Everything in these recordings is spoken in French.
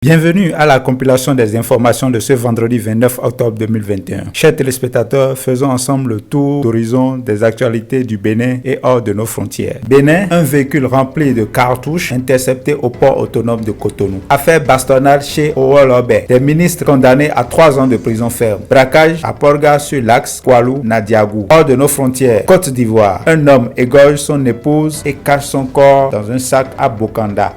Bienvenue à la compilation des informations de ce vendredi 29 octobre 2021. Chers téléspectateurs, faisons ensemble le tour d'horizon des actualités du Bénin et hors de nos frontières. Bénin, un véhicule rempli de cartouches intercepté au port autonome de Cotonou. Affaire bastonnade chez Owolobe. Des ministres condamnés à 3 ans de prison ferme. Braquage à Porga sur l'axe Koualou-Nadiagou. Hors de nos frontières, Côte d'Ivoire. Un homme égorge son épouse et cache son corps dans un sac à Bokanda.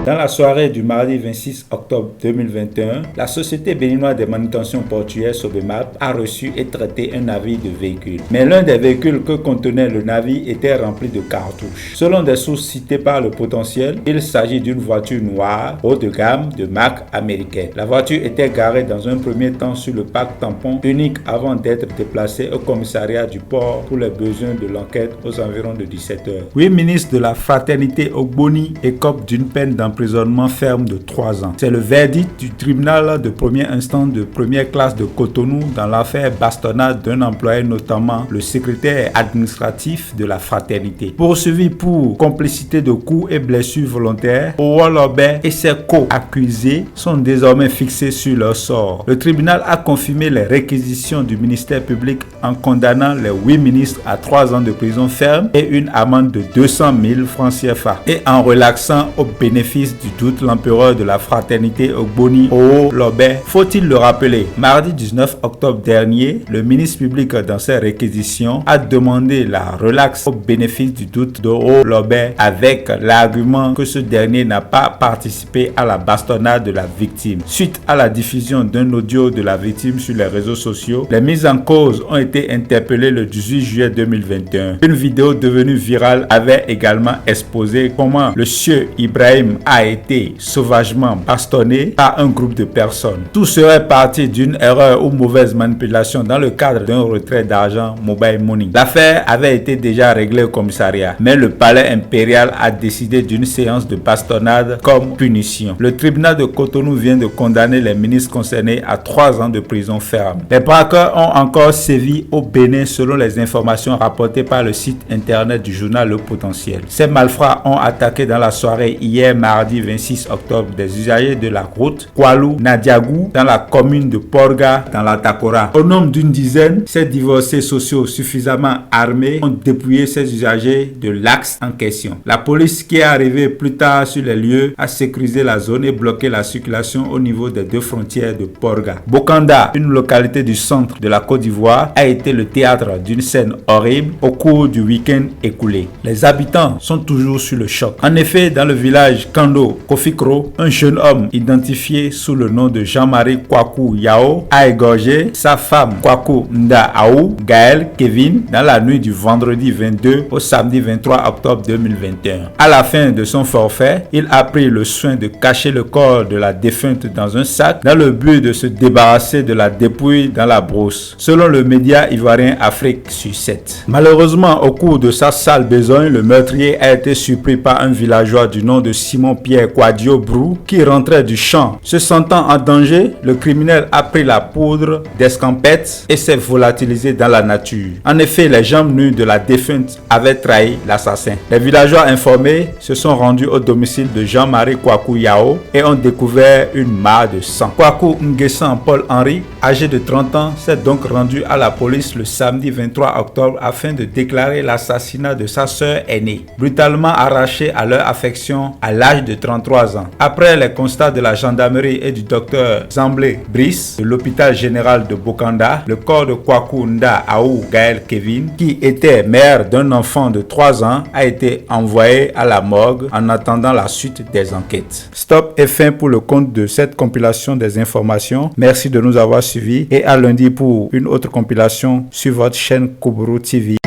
Dans la soirée du mardi 26 octobre 2021, la Société béninoise des manutentions portuaires Sobemap a reçu et traité un navire de véhicules. Mais l'un des véhicules que contenait le navire était rempli de cartouches. Selon des sources citées par le potentiel, il s'agit d'une voiture noire haut de gamme de marque américaine. La voiture était garée dans un premier temps sur le parc tampon unique avant d'être déplacée au commissariat du port pour les besoins de l'enquête aux environs de 17 h. 8 ministres de la fraternité Ogboni écopent d'une peine d'emprisonnement ferme de 3 ans. C'est le verdict du tribunal de première instance de première classe de Cotonou dans l'affaire bastonnade d'un employé, notamment le secrétaire administratif de la fraternité. Poursuivi pour complicité de coups et blessures volontaires, Owolobe et ses co-accusés sont désormais fixés sur leur sort. Le tribunal a confirmé les réquisitions du ministère public en condamnant les 8 ministres à 3 ans de prison ferme et une amende de 200 000 francs CFA et en relaxant au bénéfice du doute l'empereur de la fraternité Ogboni Owolobe. Faut-il le rappeler, mardi 19 octobre dernier, le ministre public dans ses réquisitions a demandé la relaxe au bénéfice du doute de Owolobe avec l'argument que ce dernier n'a pas participé à la bastonnade de la victime. Suite à la diffusion d'un audio de la victime sur les réseaux sociaux, les mises en cause ont été interpellées le 18 juillet 2021. Une vidéo devenue virale avait également exposé comment le sieur Ibrahim a été sauvagement bastonné par un groupe de personnes. Tout serait parti d'une erreur ou mauvaise manipulation dans le cadre d'un retrait d'argent mobile money. L'affaire avait été déjà réglée au commissariat, mais le palais impérial a décidé d'une séance de bastonnade comme punition. Le tribunal de Cotonou vient de condamner les ministres concernés à 3 ans de prison ferme. Les braqueurs ont encore sévi au Bénin selon les informations rapportées par le site internet du journal Le Potentiel. Ces malfrats ont attaqué dans la soirée hier mardi 26 octobre des usagers de la route Koualou-Nadiagou dans la commune de Porga dans la Takora. Au nombre d'une dizaine, ces divorcés sociaux suffisamment armés ont dépouillé ces usagers de l'axe en question. La police qui est arrivée plus tard sur les lieux a sécurisé la zone et bloqué la circulation au niveau des 2 frontières de Porga. Bokanda, une localité du centre de la Côte d'Ivoire, a été le théâtre d'une scène horrible au cours du week-end écoulé. Les habitants sont toujours sur le choc. En effet, dans le village Kando Kofikro, un jeune homme identifié sous le nom de Jean-Marie Kwaku Yao a égorgé sa femme Kwaku Nda Aou Gaël Kevin dans la nuit du vendredi 22 au samedi 23 octobre 2021. À la fin de son forfait, il a pris le soin de cacher le corps de la défunte dans un sac dans le but de se débarrasser de la dépouille dans la brousse, selon le média ivoirien Afrique sur 7. Malheureusement, au cours de sa sale besogne, le meurtrier a été surpris par un villageois du nom de Simon-Pierre Quadio Brou qui rentrait du champ. Se sentant en danger, le criminel a pris la poudre d'escampette et s'est volatilisé dans la nature. En effet, les jambes nues de la défunte avaient trahi l'assassin. Les villageois informés se sont rendus au domicile de Jean-Marie Kwaku Yao et ont découvert une mare de sang. Kwaku Nguessan Paul-Henri, âgé de 30 ans, s'est donc rendu à la police le samedi 23 octobre afin de déclarer l'assassinat de sa sœur aînée, brutalement arrachée à leur affection à l'âge de 33 ans. Après les constats de la gendarmerie et du docteur Zamblé Brice de l'hôpital général de Bokanda, le corps de Kwaku Nda Aou Gaël Kevin, qui était mère d'un enfant de 3 ans, a été envoyé à la morgue en attendant la suite des enquêtes. Stop et fin pour le compte de cette compilation des informations. Merci de nous avoir suivis et à lundi pour une autre compilation sur votre chaîne Koubourou TV.